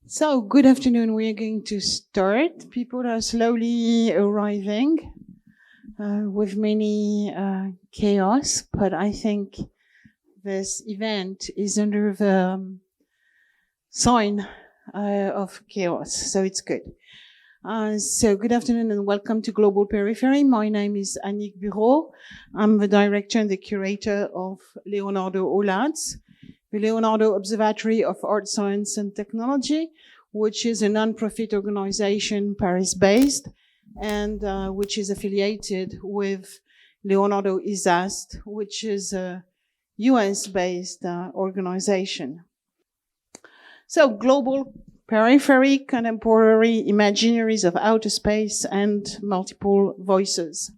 So, good afternoon. We are going to start. People are slowly arriving with many chaos, but I think this event is under the sign of chaos, so it's good. So, good afternoon and welcome to Global Periphery. My name is Annick. I'm the director and the curator of Leonardo Olats, the Leonardo Observatory of Art, Science and Technology, which is a non-profit organization Paris-based and which is affiliated with Leonardo ISAST, which is a US-based organization. So global periphery, contemporary imaginaries of outer space and multiple voices.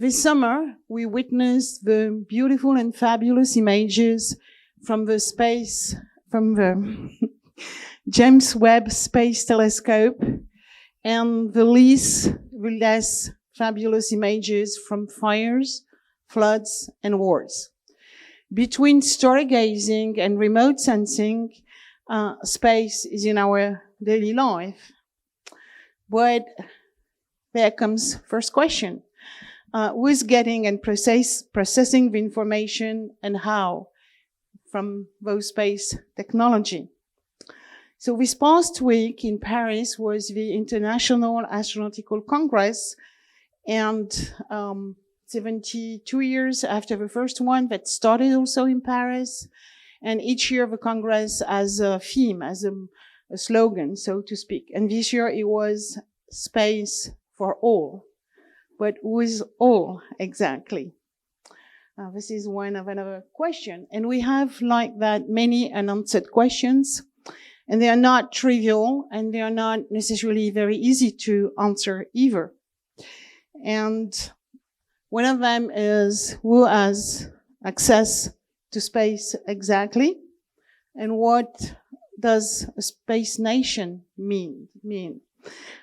This summer, we witnessed the beautiful and fabulous images from the James Webb Space Telescope and the less fabulous images from fires, floods, and wars. Between stargazing and remote sensing, space is in our daily life. But there comes first question. Who is getting and processing the information and how from those space technology? So this past week in Paris was the International Astronautical Congress, and 72 years after the first one that started also in Paris. And each year the Congress has a theme, as a slogan, so to speak. And this year it was space for all. But who is all exactly? This is one of another question. And we have like that many unanswered questions. And they are not trivial, and they are not necessarily very easy to answer either. And one of them is who has access to space exactly, and what does a space nation mean?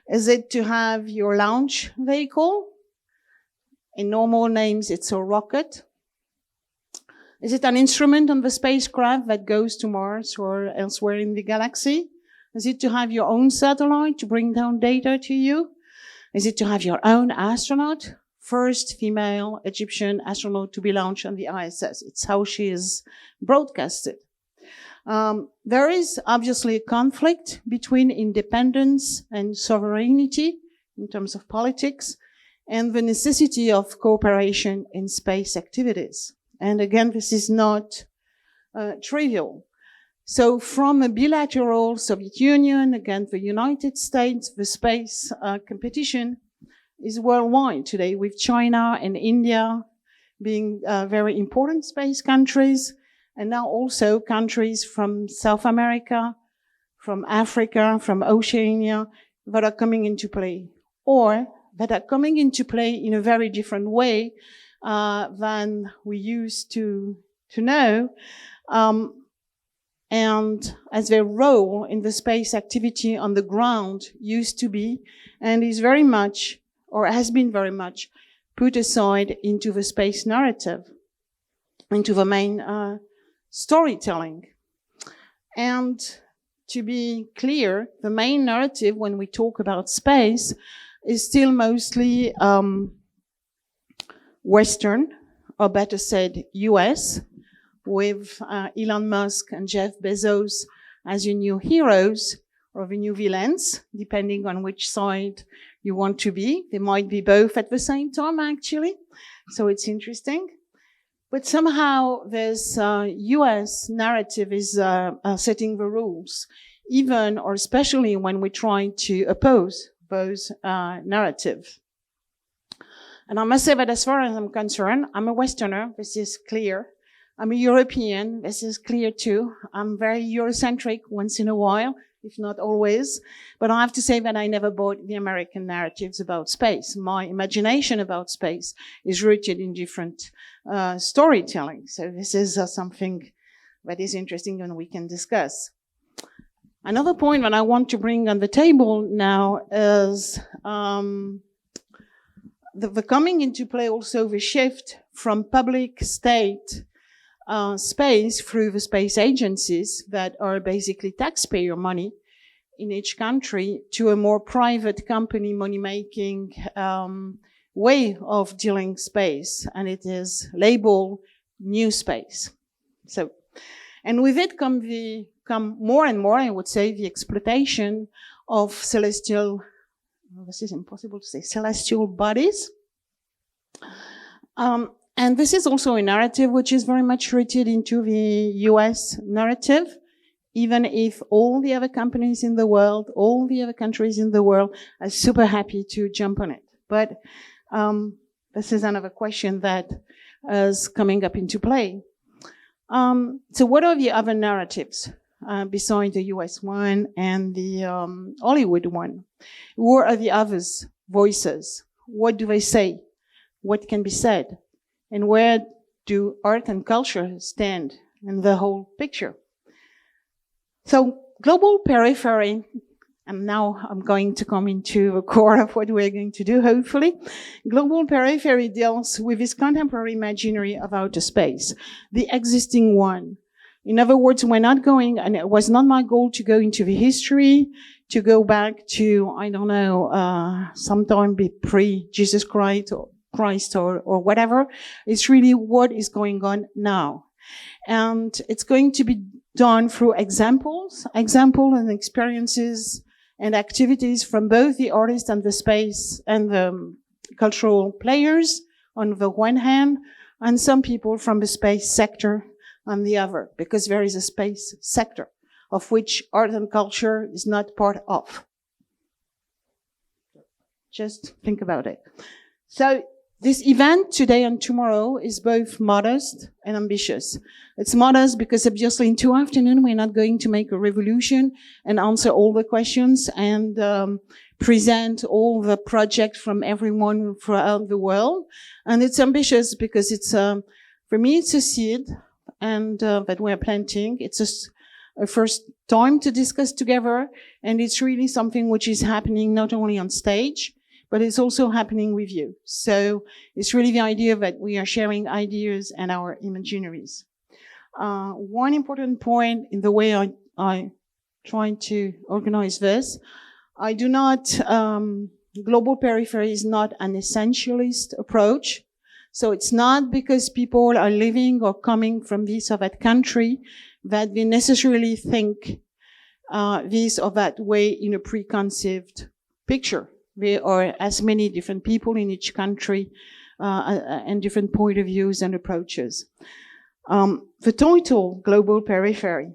Is it to have your launch vehicle? In normal names, it's a rocket. Is it an instrument on the spacecraft that goes to Mars or elsewhere in the galaxy? Is it to have your own satellite to bring down data to you? Is it to have your own astronaut? First female Egyptian astronaut to be launched on the ISS. It's how she is broadcasted. There is obviously a conflict between independence and sovereignty in terms of politics and the necessity of cooperation in space activities. And again, this is not trivial. So from a bilateral Soviet Union against the United States, the space competition is worldwide today, with China and India being very important space countries, and now also countries from South America, from Africa, from Oceania, that are coming into play, or that are coming into play in a very different way than we used to know, and as their role in the space activity on the ground used to be, and is very much, or has been very much, put aside into the space narrative, into the main storytelling. And to be clear, the main narrative when we talk about space is still mostly Western, or better said, US, with Elon Musk and Jeff Bezos as your new heroes or the new villains, depending on which side you want to be. They might be both at the same time, actually. So it's interesting. But somehow this US narrative is setting the rules, even or especially when we try to oppose those narratives. And I must say that as far as I'm concerned, I'm a Westerner. This is clear. I'm a European. This is clear too. I'm very Eurocentric once in a while, if not always. But I have to say that I never bought the American narratives about space. My imagination about space is rooted in different storytelling. So this is something that is interesting and we can discuss. Another point that I want to bring on the table now is the coming into play also the shift from public state space through the space agencies that are basically taxpayer money in each country to a more private company money-making way of dealing space, and it is labeled new space. So, and with it come more and more, I would say, the exploitation of celestial, well, this is impossible to say, celestial bodies. And this is also a narrative which is very much rooted into the US narrative, even if all the other companies in the world, all the other countries in the world are super happy to jump on it. But this is another question that is coming up into play. So what are the other narratives besides the US one and the Hollywood one? Who are the others' voices? What do they say? What can be said? And where do art and culture stand in the whole picture? So global periphery, and now I'm going to come into the core of what we're going to do, hopefully. Global periphery deals with this contemporary imaginary of outer space, the existing one. In other words, we're not going, and it was not my goal to go into the history, to go back to, I don't know, sometime pre-Jesus Christ or whatever. It's really what is going on now. And it's going to be done through examples and experiences and activities from both the artist and the space and the cultural players on the one hand, and some people from the space sector on the other, because there is a space sector of which art and culture is not part of. Just think about it. So this event today and tomorrow is both modest and ambitious. It's modest because obviously in 2 afternoons we're not going to make a revolution and answer all the questions and present all the projects from everyone throughout the world. And it's ambitious because it's, for me, it's a seed and that we're planting. It's a first time to discuss together, and it's really something which is happening not only on stage, but it's also happening with you. So it's really the idea that we are sharing ideas and our imaginaries. One important point in the way I try to organize this, I do not, global periphery is not an essentialist approach. So it's not because people are living or coming from this or that country that they necessarily think this or that way in a preconceived picture. There are as many different people in each country and different point of views and approaches. The title, Global Periphery.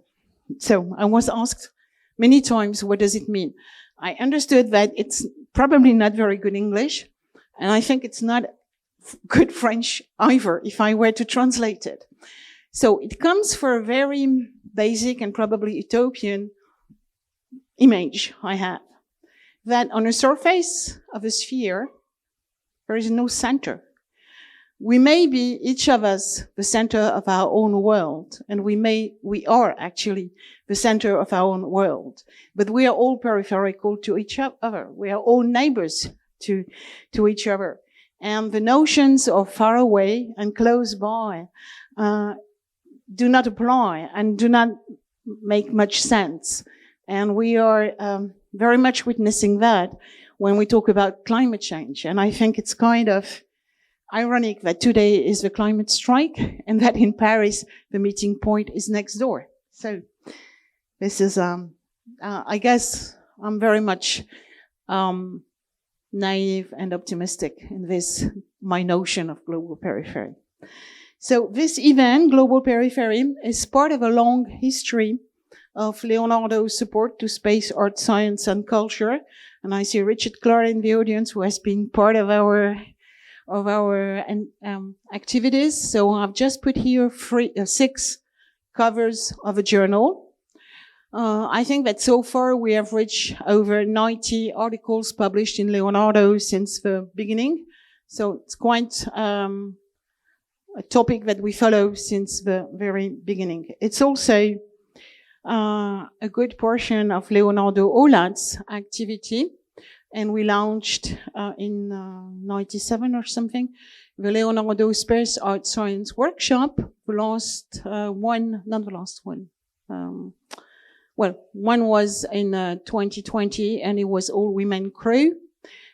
So I was asked many times, what does it mean? I understood that it's probably not very good English, and I think it's not good French either, if I were to translate it. So it comes from a very basic and probably utopian image I have. That on the surface of a sphere, there is no center. We may be, each of us, the center of our own world, and we are actually the center of our own world, but we are all peripheral to each other. We are all neighbors to each other. And the notions of far away and close by, do not apply and do not make much sense. And we are, very much witnessing that when we talk about climate change. And I think it's kind of ironic that today is the climate strike and that in Paris, the meeting point is next door. So this is, I guess I'm very much, naive and optimistic in this, my notion of global periphery. So this event, Global Periphery, is part of a long history of Leonardo's support to space, art, science, and culture. And I see Richard Clark in the audience, who has been part of our activities. So I've just put here 6 covers of a journal. I think that so far we have reached over 90 articles published in Leonardo since the beginning. So it's quite a topic that we follow since the very beginning. It's also a good portion of Leonardo Olats activity, and we launched in 97 or something the Leonardo Space Art Science Workshop. The last one, not the last one. Well, one was in 2020, and it was all women crew.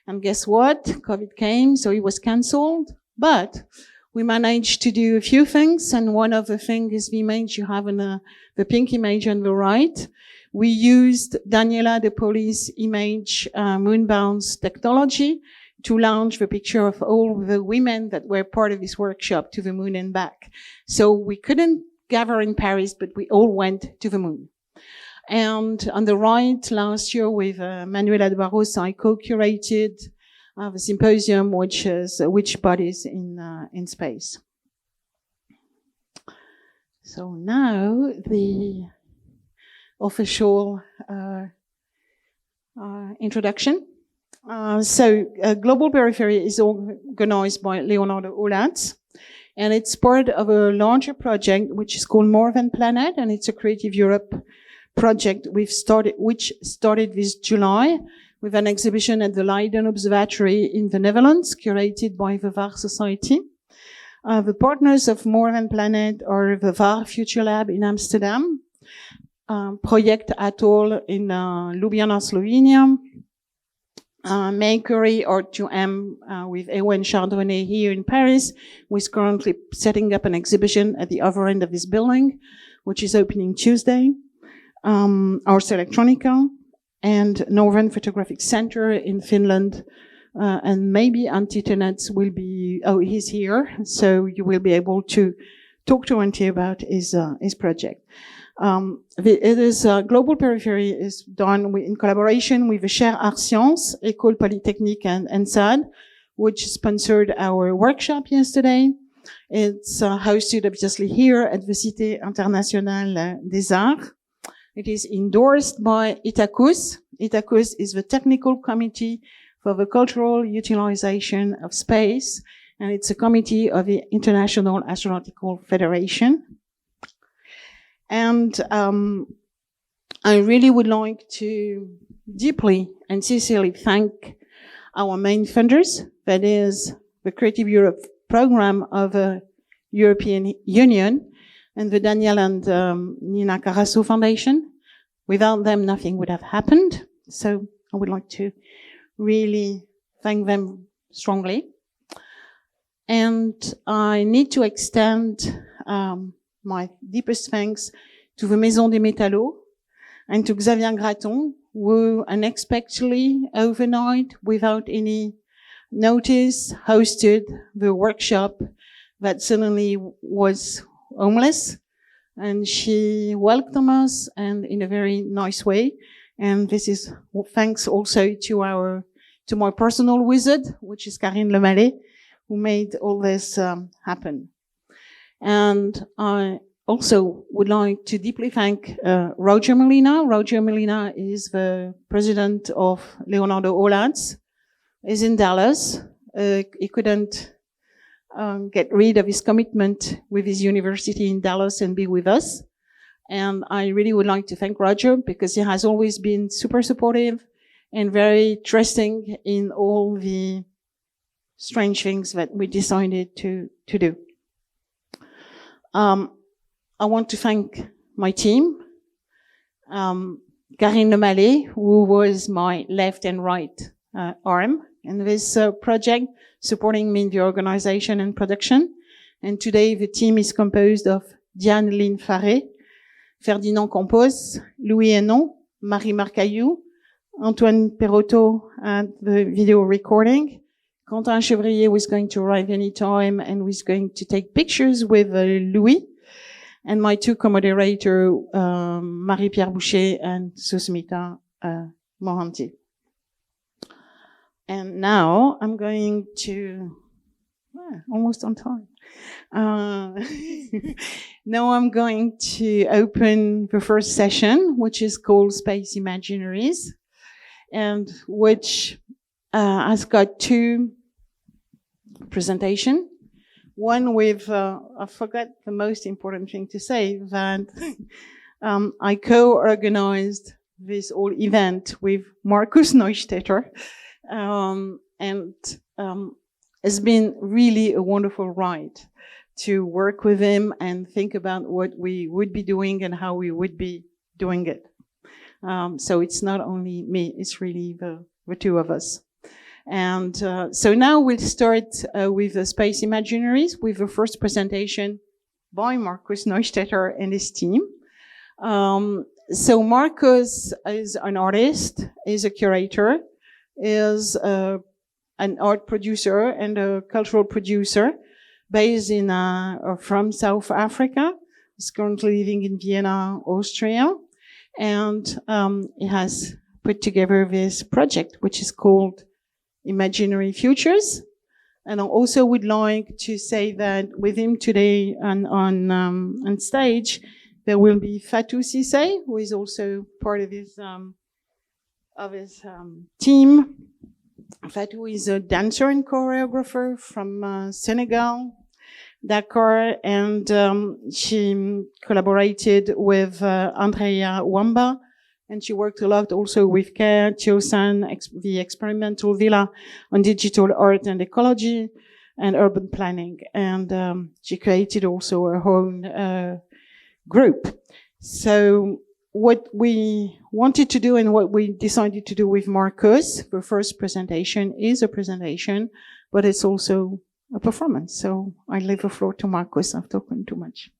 And guess what? COVID came, so it was cancelled. But we managed to do a few things, and one of the things is the image you have in the pink image on the right. We used Daniela de Poli's image moonbounce technology to launch the picture of all the women that were part of this workshop to the moon and back. So we couldn't gather in Paris, but we all went to the moon. And on the right, last year with Manuela de Barros, I co-curated the symposium, which is Which Bodies in Space. So now the official introduction. Global Periphery is organized by Leonardo Olats, and it's part of a larger project which is called More Than Planet, and it's a Creative Europe project which started this July with an exhibition at the Leiden Observatory in the Netherlands, curated by the VAR Society. The partners of More Than Planet are the VAR Future Lab in Amsterdam, Project Atoll in Ljubljana, Slovenia, Makery or 2M with Ewen Chardonnay here in Paris, who is currently setting up an exhibition at the other end of this building, which is opening Tuesday. Ars Electronica and Northern Photographic Center in Finland, and maybe Antitenets will be, he's here, so you will be able to talk to Antti about his project. Global Periphery is done in collaboration with the Chaire Arts Sciences, Ecole, Polytechnique, and Ensad, which sponsored our workshop yesterday. It's hosted obviously here at the Cité Internationale des Arts. It is endorsed by ITACUS. ITACUS is the technical committee for the cultural utilization of space, and it's a committee of the International Astronautical Federation. And I really would like to deeply and sincerely thank our main funders, that is the Creative Europe program of the European Union and the Daniel and Nina Carasso Foundation. Without them, nothing would have happened. So I would like to really thank them strongly. And I need to extend my deepest thanks to the Maison des Métallos and to Xavier Graton, who unexpectedly, overnight, without any notice, hosted the workshop that suddenly was homeless. And she welcomed us, and in a very nice way. And this is thanks also to my personal wizard, which is Karine Lemallet, who made all this happen. And I also would like to deeply thank Roger Molina. Roger Molina is the president of Leonardo Olats. He's in Dallas. He couldn't get rid of his commitment with his university in Dallas and be with us. And I really would like to thank Roger, because he has always been super supportive and very trusting in all the strange things that we decided to do. I want to thank my team, Karine Lemallet, who was my left and right arm in this project, supporting me in the organization and production. And today the team is composed of Diane Lynn Farré, Ferdinand Campos, Louis Hénon, Marie Marcaillou, Antoine Perotto at the video recording, Quentin Chevrier was going to arrive any time and was going to take pictures with Louis, and my two co-moderators, Marie-Pierre Boucher and Susmita Mohanty. And now I'm going to, almost on time. Now I'm going to open the first session, which is called Space Imaginaries, and which has got two presentations. One with, I forgot the most important thing to say, that I co-organized this whole event with Markus Neustetter, and it's been really a wonderful ride to work with him and think about what we would be doing and how we would be doing it. So it's not only me, it's really the two of us. And so now we'll start with the Space Imaginaries, with the first presentation by Markus Neustetter and his team. So Markus is an artist, is a curator, is an art producer and a cultural producer based in from South Africa. He's currently living in Vienna, Austria, and he has put together this project, which is called Imaginary Futures. And I also would like to say that with him today on stage, there will be Fatou Cissé, who is also part of his team. Fatou is a dancer and choreographer from Senegal, Dakar, and she collaborated with Andrea Wamba, and she worked a lot also with Chaire, the experimental villa on digital art and ecology and urban planning. And she created also her own group. So what we wanted to do and what we decided to do with Markus, the first presentation is a presentation, but it's also a performance. So I leave the floor to Markus. I've talked too much.